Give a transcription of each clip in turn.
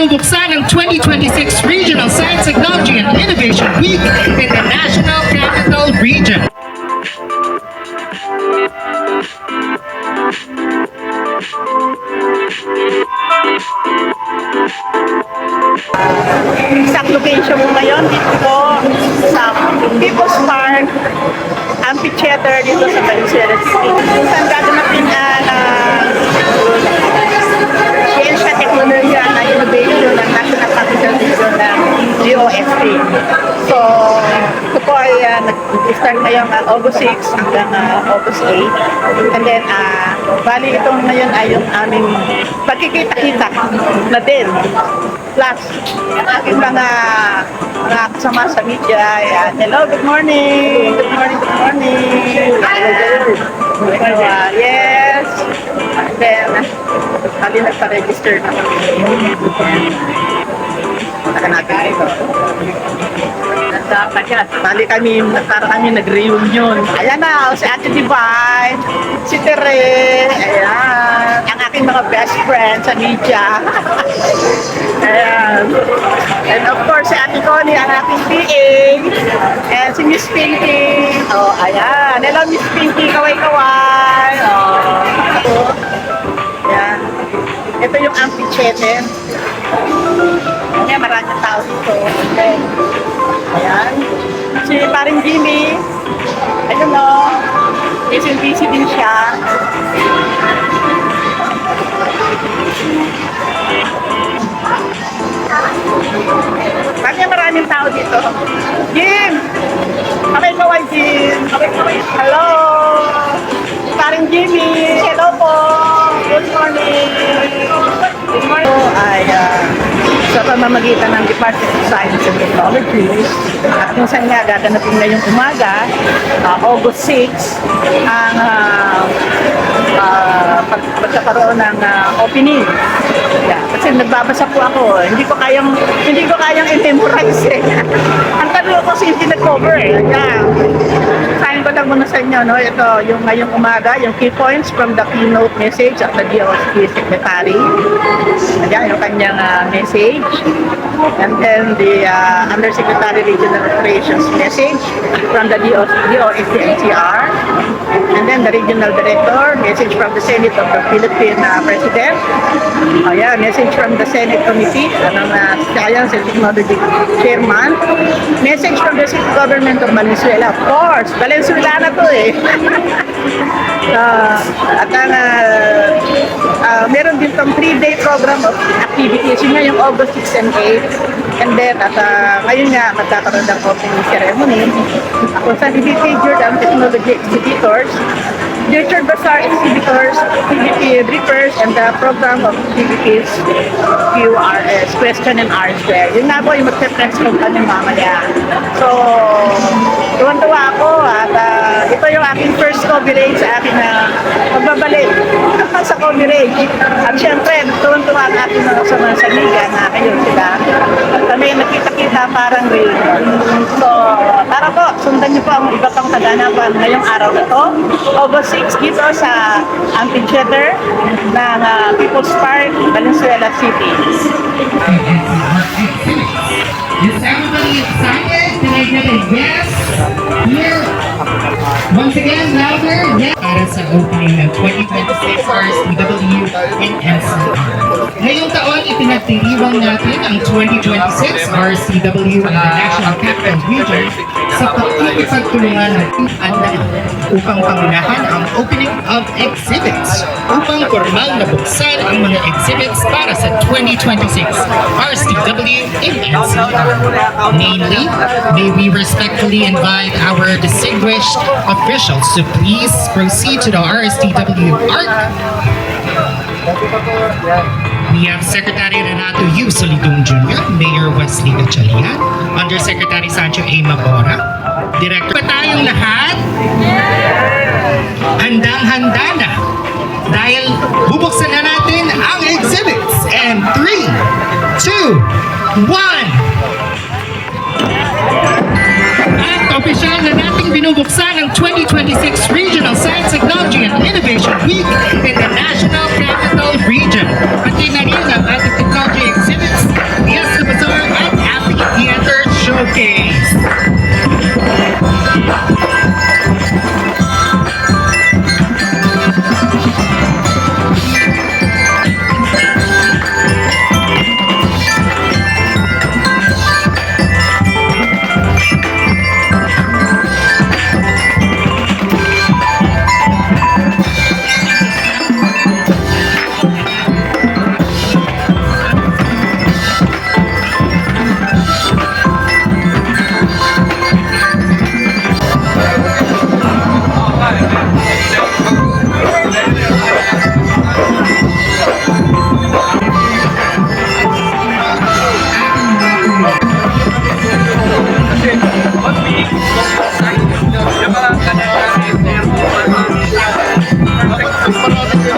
binubuksan ang 2026 Regional Science, Technology and Innovation Week in the National Capital Region. Exact location mo ngayon dito po sa People's Park Amphitheater dito sa Valenzuela City. Kung saan gaganapin ang Science, Technology and Innovation ng National Capital Region ng DOST. So, ito po ay nag-start ngayong August 6 hanggang August 8. And then, bali itong ngayon ay yung aming pagkikita-kita na din. Plus, ang aking mga kasama sa media. Ayan. Hello, good morning! Good morning, good morning! Yes! And then, bali nagpa-register na kami. Punta natin ito. Bali kami, nag-reunion. Ayan na, si Ate Divine, si Tere, ayan, ang aking mga best friends sa media. Ayan. And of course, si Ate Connie, ang aking PA, and si Miss Pinky. Oh, ayan. Hello, Miss Pinky, kaway-kaway. Oh. Ayan. Ito yung amphitheater. Ayan, maraming tao dito. Okay. Ayan. Si paring Jimmy. Ayun o. Busy din siya. Maraming tao dito. Jim! Kaway-kaway, Jim. Hello! Paring Jimmy. Hello po. Good morning. Good morning. Ay, sa pamamagitan ng Department of Science and Technology at kung saan nga gaganapin ngayong umaga, August 6, ang pagkakaroon ng opening. Yeah. Kasi nagbabasa po ako, hindi ko kayang i-memorize eh. Ang tanong ko kasi hindi na-cover eh. Yeah. Sayin ko lang muna sa inyo, no? Ito, yung ngayong umaga, yung key points from the keynote message of the DOST Secretary. Ayan, yung kanyang message. And then the Undersecretary Regional Operations message from the DOST NCR. And then the Regional Director, message from the Senate of the Philippine President. Ayan, message from the Senate Committee, Science and Technology Chairman. Message from the City Government of Valenzuela. Of course, Valenzuela na to eh. At meron din tong 3-day program of activities. Yun nga yung August 6 and 8. And then, ngayon nga, magkakaroon ng opening ceremony. Kung saan i-featured ang technology exhibitors, Future Bazaar exhibitors, activity briefers, and the program of activities QRS, question and answer. Yun nga po yung magpe-press kung kami mamaya. So, tuwan-tuwa ako at ito yung aking first coverage sa aking pagbabalik sa coverage. At syempre, tuwan-tuwa ang aking mga kasama sa media na kayo sila. At kami nakita-kita parang reunion. So, tara po, sundan niyo po ang iba pang kaganapan ngayong araw na to. August 6 dito sa Amphitheater ng People's Park, Valenzuela City. Is everybody excited? Can I get a yes? Here. Once again, louder. Yes. Para sa opening ng 2026 RSTW in NCR. Ngayong taon, ipinagdiriwang natin ang 2026 RSTW in the National Capital Region sa pagkikipagtulungan ng ANDAN upang pangunahan ang opening of exhibits upang formal na buksan ang mga exhibits para sa 2026 RSTW in NCR. Namely, may we respectfully invite our distinguished officials to please proceed to the RSTW ARC. We have Secretary Renato U. Solidum Jr., Mayor Wesley Gatchalian, Undersecretary Sancho A. Mabora, Director. Pa tayong lahat? Handang-handa na dahil bubuksan na natin ang exhibits. And 3, 2, 1. At opisyal na nating binubuksan ang 2026 Regional Science, Technology and Innovation Week in the National Capital Region. Pati na rin ang ating technology exhibits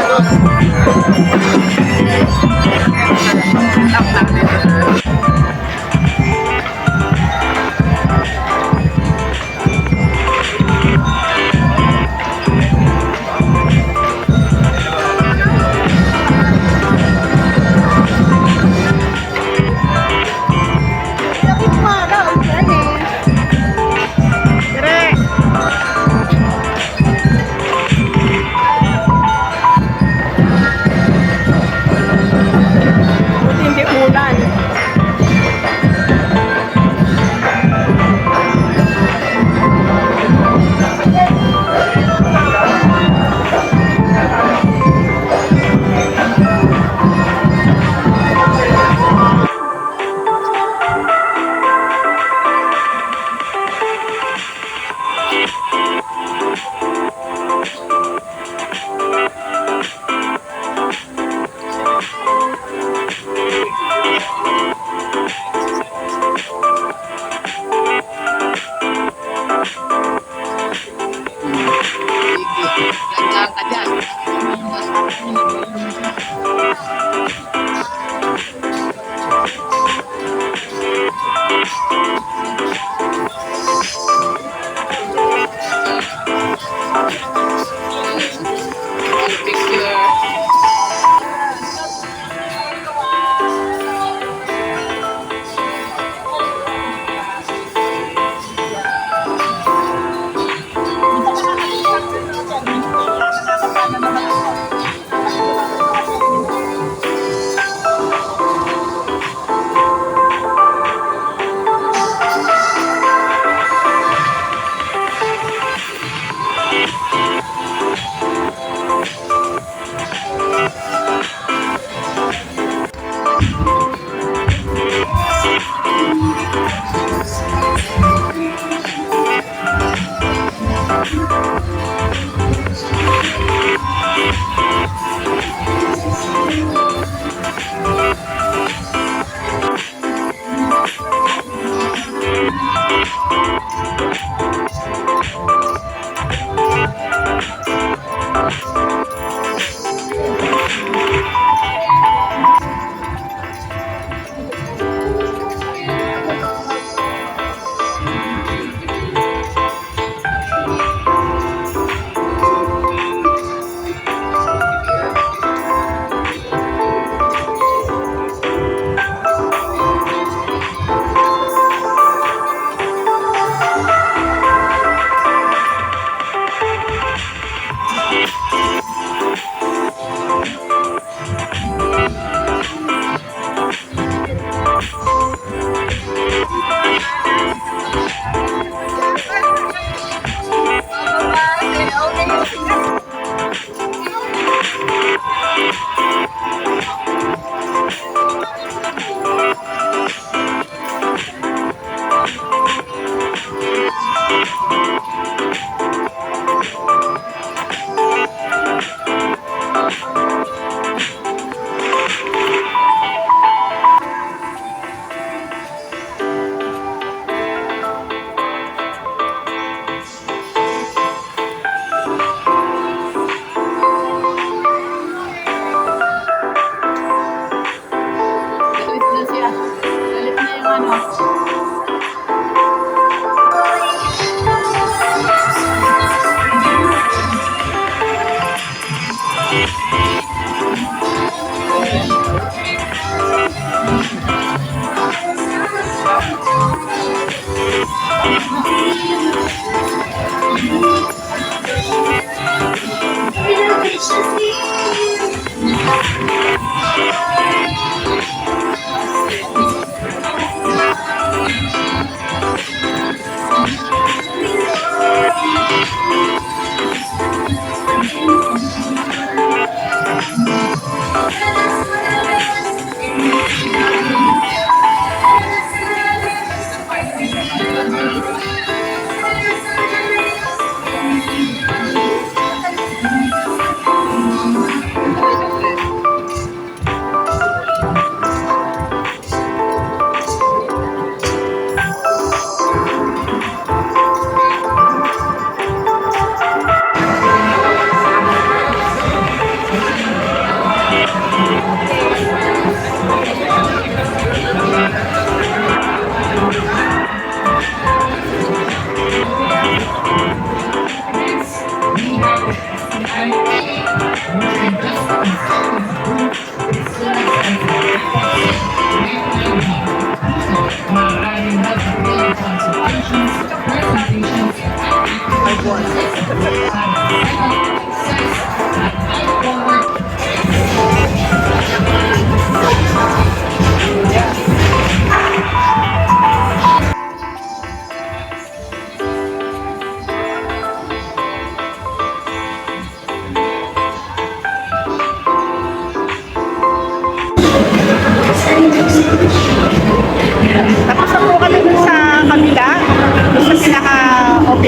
Buti hindi ulan.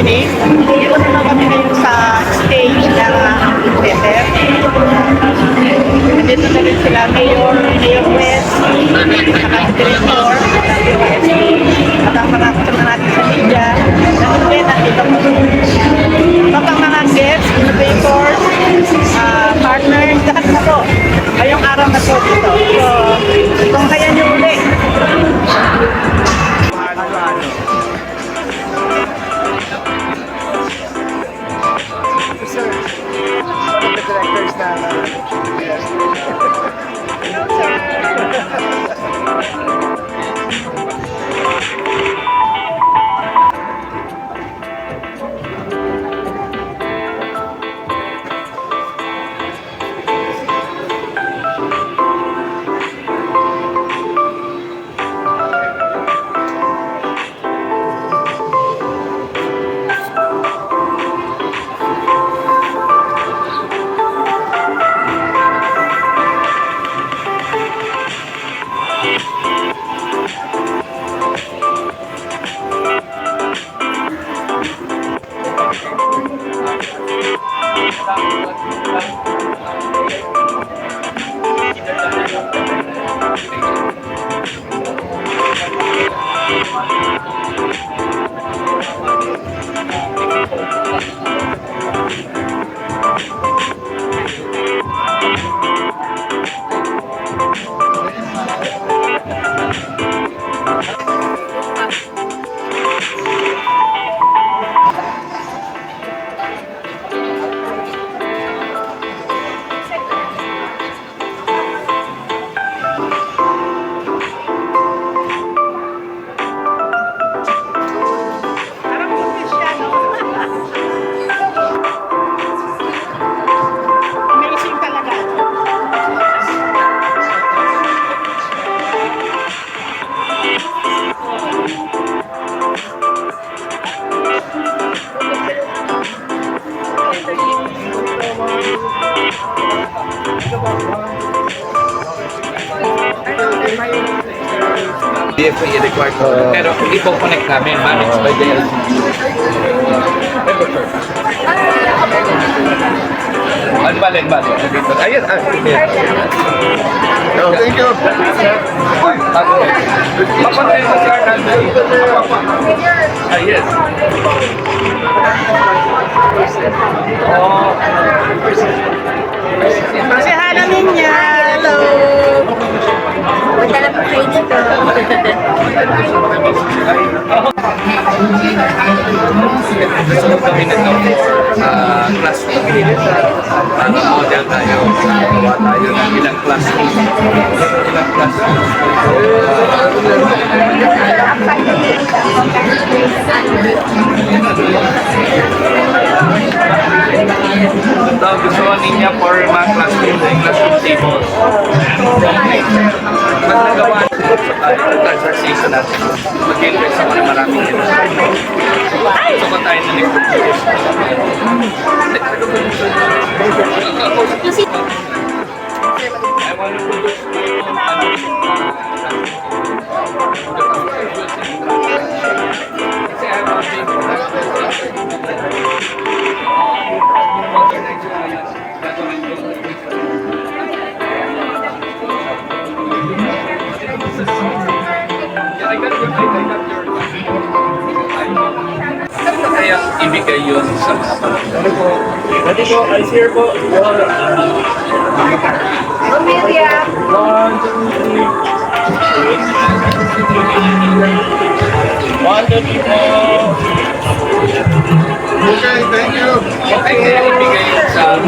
opening. Dito naman kami ngayon sa stage ng theater. Dito na rin sila, Mayor West, saka si Director, at ang mga kasama natin sa media. Ganun din, nandito po. At ang mga guests, innovators, partners, lahat na po. Ngayong araw na po dito. So, kung kaya nyo uli. Sir, one of the directors na Amazing talaga. DFA required ko. Pero ipo-connect namin, managed by the LG. Ano ba? Ayun, Oh, thank you. Papatayin mo si Arnaldo. Yes. Pasihalan ninyo. Hello. Magdala po kayo dito. Gusto kami na ito classroom. Para model tayo. Gawa tayo ng ilang classroom. Ilang classroom. Ito gusto ninyo for mga classroom na classroom table. Pag nagawa sa season natin, mag-invest ako na maraming ito. Gusto ko tayo na nag-produce. I want to produce my own kasi I want kaya ibigay yun sa mga pamilya. Ready po, I see here po. Pamilya. 1, 2, 3. 1, 2, 3 po. Okay, thank you. Okay, kaya ibigay yun sa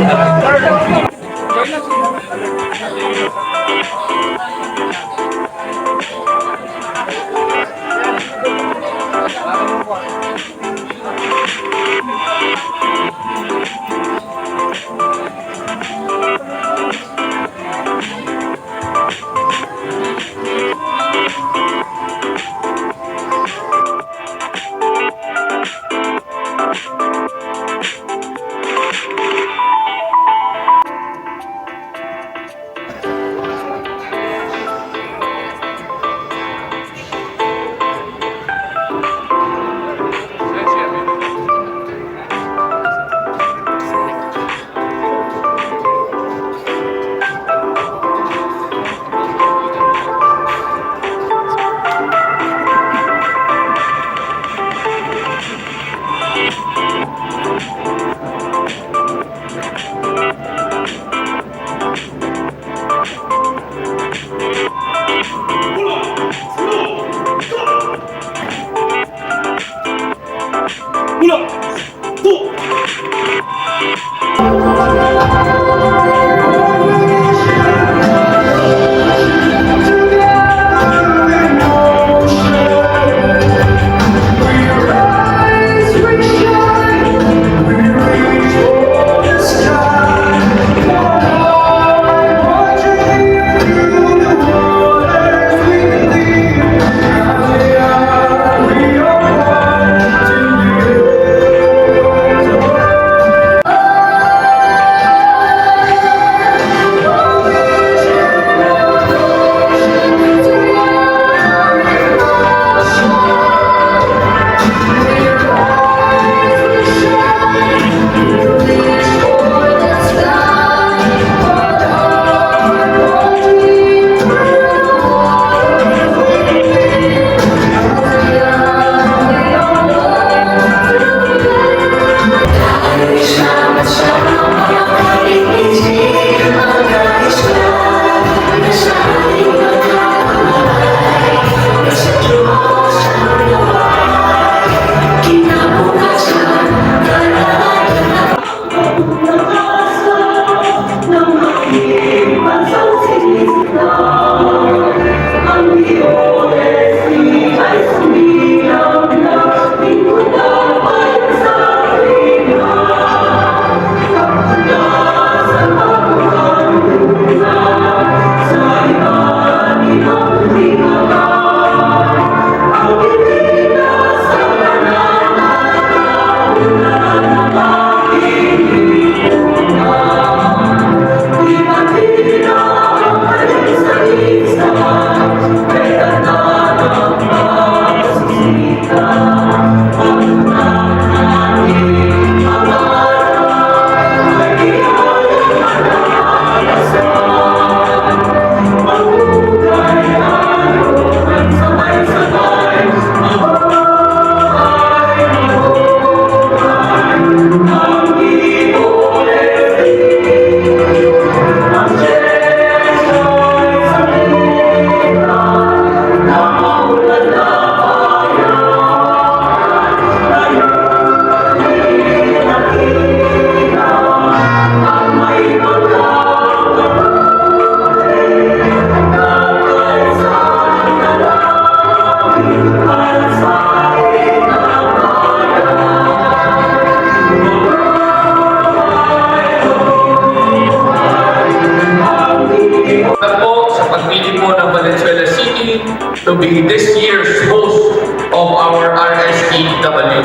Po sa pagpili po ng Valenzuela City to be this year's host of our RSTW.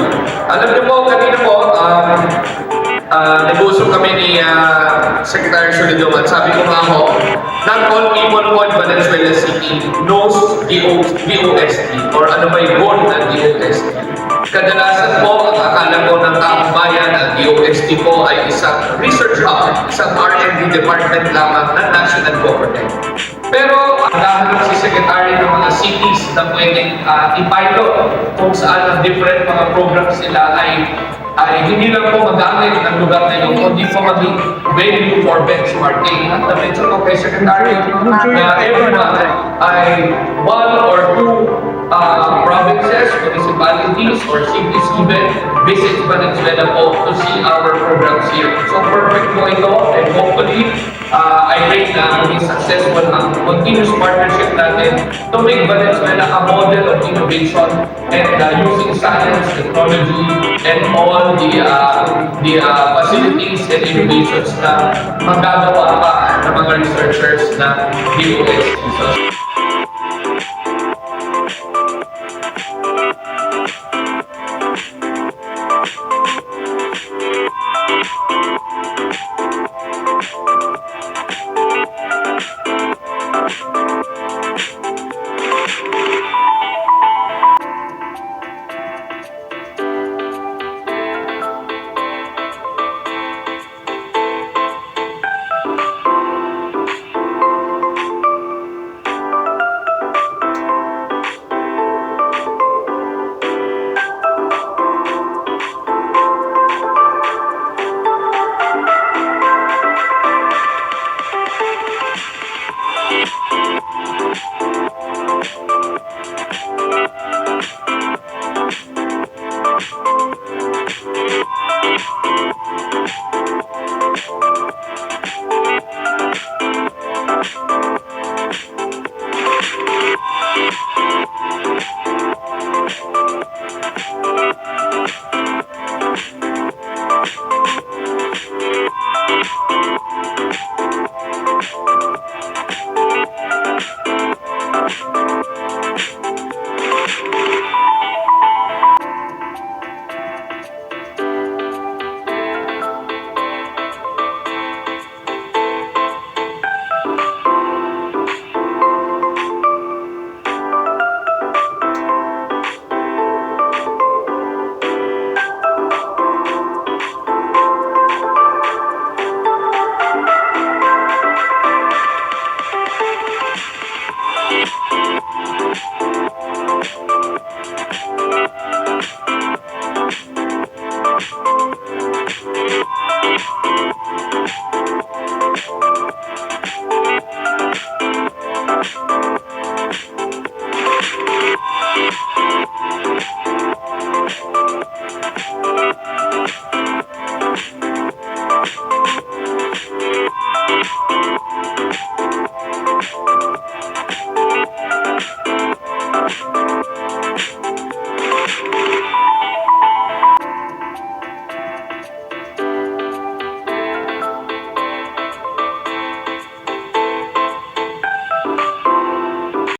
Alam niyo po, kanina po, nag-usap kami ni Secretary Solidong at sabi ko nga ho, not all people po in Valenzuela City knows DOST or ano ba yung goal ng DOST. Kadalasan po, ang akala po ng taong bayan ng DOST po ay isang research hub, isang R&D department lamang ng national government. Pero dahil si Secretary ng mga cities na pwedeng i-pilot kung saan ang different mga programs nila ay hindi lang po magamit ng lugar na yun, kundi po maging venue for benchmarking. At na-mention ko kay Secretary na every month ay one or two provinces, municipalities, or cities even visit Valenzuela po to see our programs here. So perfect po ito, and hopefully, I think na maging successful ang continuous partnership natin to make Valenzuela a model of innovation and using science, technology, and all the facilities and innovations na magagawa pa ng mga researchers na DOST. So,